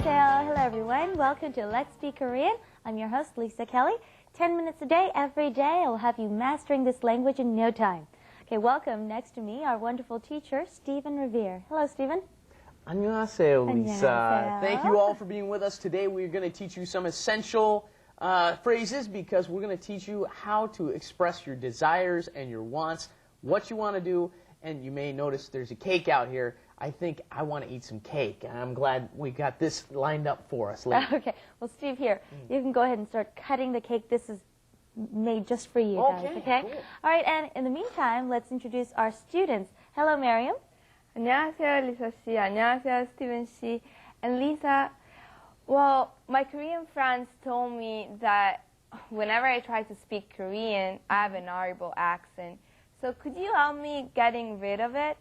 안녕하세요. Hello everyone. Welcome to Let's Speak Korean. I'm your host, Lisa Kelley. 10 minutes a day, every day, I'll have you mastering this language in no time. Okay, welcome next to me, our wonderful teacher, Stephen Revere. Hello, Stephen. 안녕하세요, Lisa. 안녕하세요. Thank you all for being with us today. We're going to teach you some essential phrases because we're going to teach you how to express your desires and your wants, what you want to do, and you may notice there's a cake out here. I think I want to eat some cake, and I'm glad we got this lined up for us later. Okay, well, Steve, here, you can go ahead and start cutting the cake. This is made just for you guys, okay? Cool. All right, and in the meantime, let's introduce our students. Hello, Miriam. 안녕하세요, Lisa 씨. 안녕하세요, Steven 씨. And Lisa, well, my Korean friends told me that whenever I try to speak Korean, I have an horrible accent. So could you help me getting rid of it?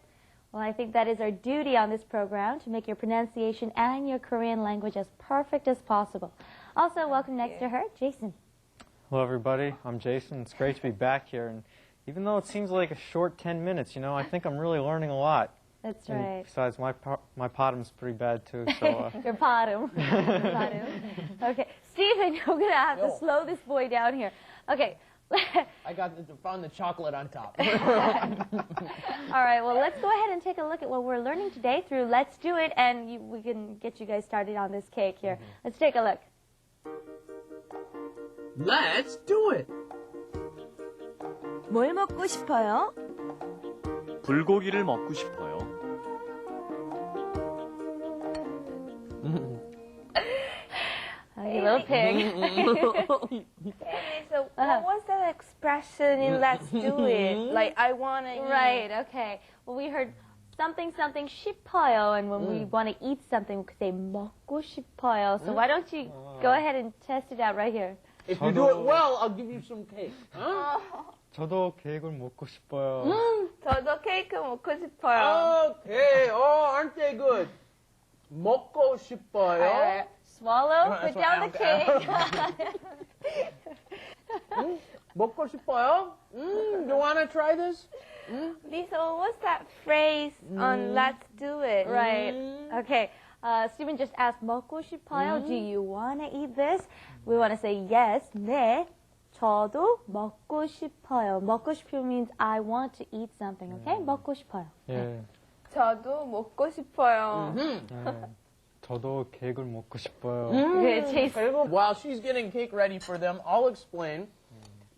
Well, I think that is our duty on this program, to make your pronunciation and your Korean language as perfect as possible. Also, welcome next to her, Jason. Hello, everybody. I'm Jason. It's great to be back here. And even though it seems like a short 10 minutes, you know, I think I'm really learning a lot. That's And right. besides, my bottom's pretty bad, too. So, Your bottom. Okay, Stephen, you're going to have to slow this boy down here. Okay. I found the chocolate on top. All right, well, let's go ahead and take a look at what we're learning today through Let's Do It, and we can get you guys started on this cake here. Let's take a look. Let's do it. 뭘 먹고 싶어요? 불고기를 먹고 싶어요. You little pig. So what was that expression in Let's Do It? Like, I want to Right, okay. Well, we heard something 싶어요, and when we want to eat something, we could say 먹고 싶어요. So why don't you go ahead and test it out right here. If you do it well, I'll give you some cake. Huh? 저도 케이크를 먹고 싶어요. 저도 케이크 먹고 싶어요. Okay. Oh, aren't they good? 먹고 싶어요. Swallow, put that's down the cake. 먹고 싶어요? You want to try this? Lisa, what's that phrase on Let's Do It? Right. Okay. Stephen just asked, 먹고 싶어요? Do you want to eat this? We want to say yes, 네. 저도 먹고 싶어요. 먹고 싶어요 means I want to eat something, okay? 먹고 싶어요. 예. 저도 먹고 싶어요. 네. 저도 케이크를 먹고 싶어요. Good, Jason. While she's getting cake ready for them, I'll explain.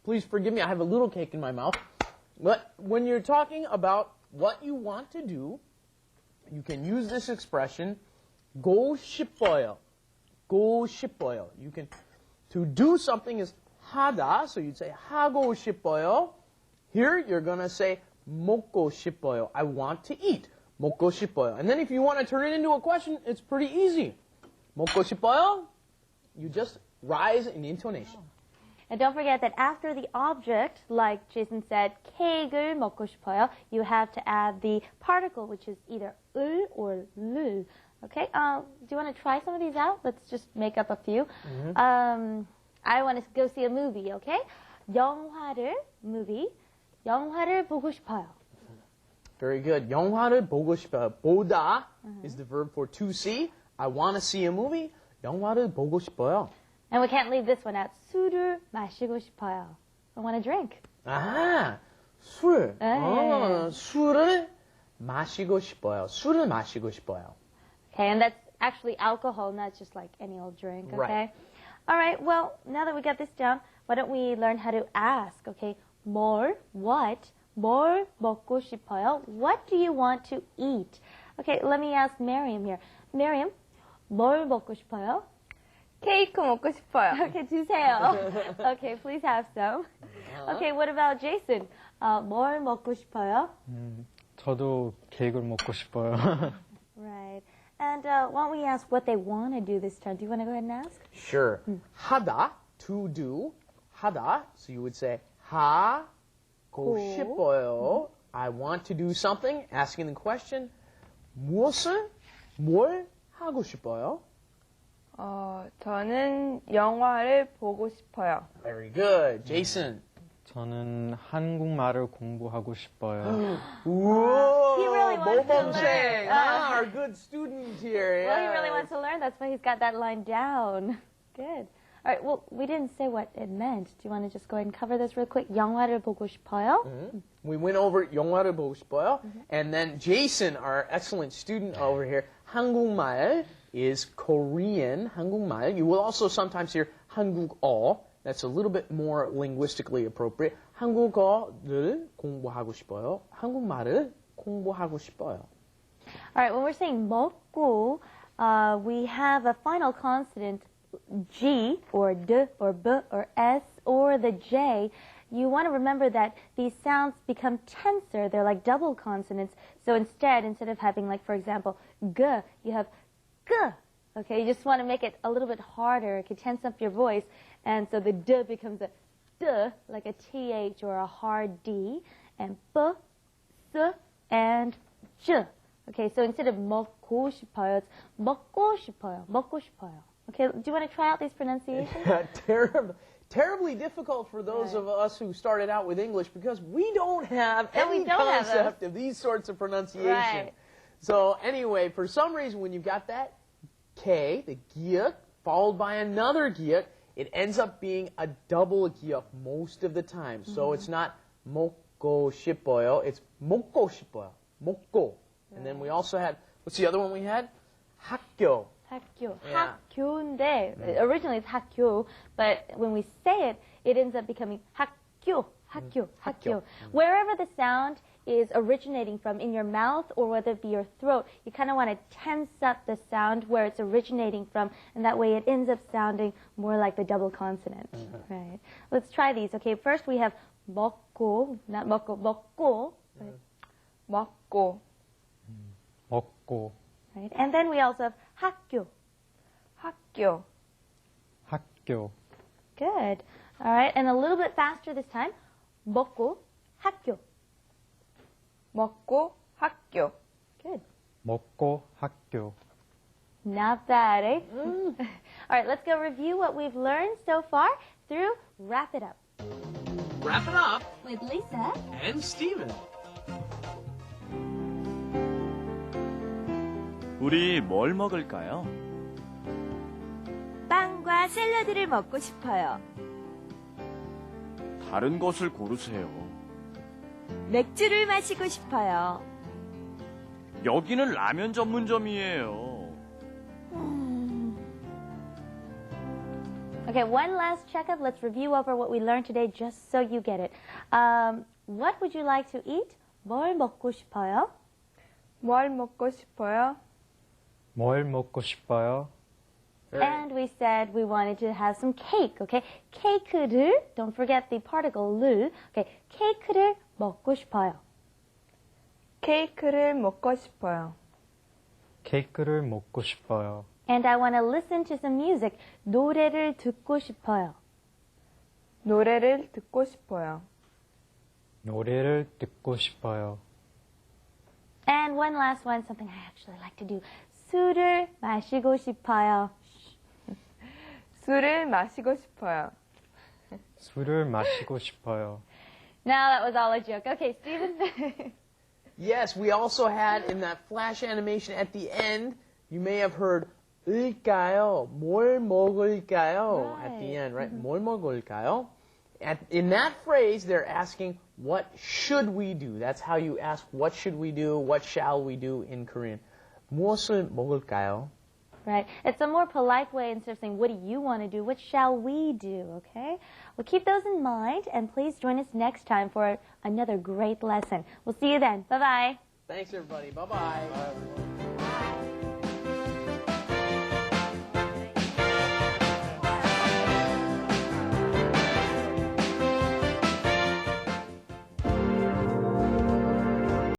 Please forgive me, I have a little cake in my mouth. But when you're talking about what you want to do, you can use this expression, go 싶어요. Go 싶어요. You can, to do something is 하다, so you'd say 하고 싶어요. Here, you're going to say 먹고 싶어요. I want to eat. 먹고 싶어요. And then if you want to turn it into a question, it's pretty easy. 먹고 싶어요? You just rise in intonation. And don't forget that after the object, like Jason said, 케이크를 먹고 싶어요, you have to add the particle, which is either 을 or 를. Okay? Do you want to try some of these out? Let's just make up a few. I want to go see a movie, okay? movie. 영화를 보고 싶어요. Very good. 영화를 보고 싶어요. 보다 is the verb for to see. I want to see a movie. 영화를 보고 싶어요. And we can't leave this one out. 술을 마시고 싶어요. I want to drink. 아, 술. 술을 마시고 싶어요. 술을 마시고 싶어요. Okay, and that's actually alcohol, not just like any old drink, okay? Right. All right, well, now that we got this down, why don't we learn how to ask, okay? 뭘, what, 뭘 먹고 싶어요? What do you want to eat? Okay, let me ask Miriam here. Miriam, 뭘 먹고 싶어요? 케이크 먹고 싶어요. Okay, 주세요. Okay, please have some. Okay, what about Jason? 뭘 먹고 싶어요? 저도 케이크를 먹고 싶어요. Right. And why don't we ask what they want to do this time? Do you want to go ahead and ask? Sure. 하다, to do. 하다, so you would say 하고 싶어요. I want to do something, asking the question. 무엇을, 뭘 하고 싶어요? 저는 영화를 보고 싶어요. Very good. Jason. 저는 한국말을 공부하고 싶어요. Whoa, He really wants to 모범생. Our good student volunteer. Well, he really wants to learn. That's why he's got that line down. Good. All right. Well, we didn't say what it meant. Do you want to just go ahead and cover this real quick? 영화를 보고 싶어요. We went over 영화를 보고 싶어요. And then Jason, our excellent student over here, 한국말 is Korean. 한국말. You will also sometimes hear 한국어. That's a little bit more linguistically appropriate. 한국어를 공부하고 싶어요. 한국말을 공부하고 싶어요. All right. When we're saying 먹고, we have a final consonant G or D or B or S or the J. You want to remember that these sounds become tenser. They're like double consonants. So instead of having, like, for example, G, you have G. Okay, you just want to make it a little bit harder. It can tense up your voice. And so the D becomes a D, like a TH or a hard D. And B, S, and J. Okay, so instead of 먹고 싶어요, it's 먹고 싶어요. 먹고 싶어요. Okay, do you want to try out these pronunciations? Terribly difficult for those of us who started out with English because we don't have any don't have concept of these sorts of pronunciation. Right. So anyway, for some reason, when you've got that K, the gyuk, followed by another gyuk, it ends up being a double gyuk most of the time. So it's not 먹고 싶어요, it's 먹고 싶어요. 먹고. And then we also had, what's the other one we had? 학교. 학교. Yeah. 학교인데, originally it's 학교, but when we say it, it ends up becoming 학교, 학교, 학교. Wherever the sound is originating from in your mouth or whether it be your throat, you kind of want to tense up the sound where it's originating from, and that way it ends up sounding more like the double consonant. Right. Let's try these. Okay, first we have 먹고, not 먹고, 먹고. 먹고. 먹고. Right. And then we also have 학교. 학교. 학교. Good. All right, and a little bit faster this time. 먹고, 학교. 먹고 학교. Good. 먹고 학교. Not bad, eh? All right, let's go review what we've learned so far through Wrap It Up. Wrap it up. With Lisa. And Steven. 우리 뭘 먹을까요? 빵과 샐러드를 먹고 싶어요. 다른 것을 고르세요. 맥주를 마시고 싶어요. 여기는 라면 전문점이에요. Okay, one last checkup. Let's review over what we learned today just so you get it. What would you like to eat? 뭘 먹고 싶어요? 뭘 먹고 싶어요? 뭘 먹고 싶어요? And we said we wanted to have some cake, okay? 케이크를, don't forget the particle 를. Okay, 케이크를 먹고 싶어요. 케이크를 먹고 싶어요. 케이크를 먹고 싶어요. And I want to listen to some music. 노래를 듣고 싶어요. 노래를 듣고 싶어요. 노래를 듣고 싶어요. And one last one, something I actually like to do. 술을 마시고 싶어요. 술을 마시고 싶어요. 술을 마시고 싶어요. Now that was all a joke. Okay, Steven. Yes, we also had in that flash animation at the end, you may have heard 을까요? 뭘 먹을까요? At the end, right? 뭘 먹을까요? In that phrase, they're asking, what should we do? That's how you ask, what should we do? What shall we do in Korean? 무엇을 먹을까요? Right. It's a more polite way instead of saying, what do you want to do? What shall we do? Okay? Well, keep those in mind, and please join us next time for another great lesson. We'll see you then. Bye-bye. Thanks, everybody. Bye-bye.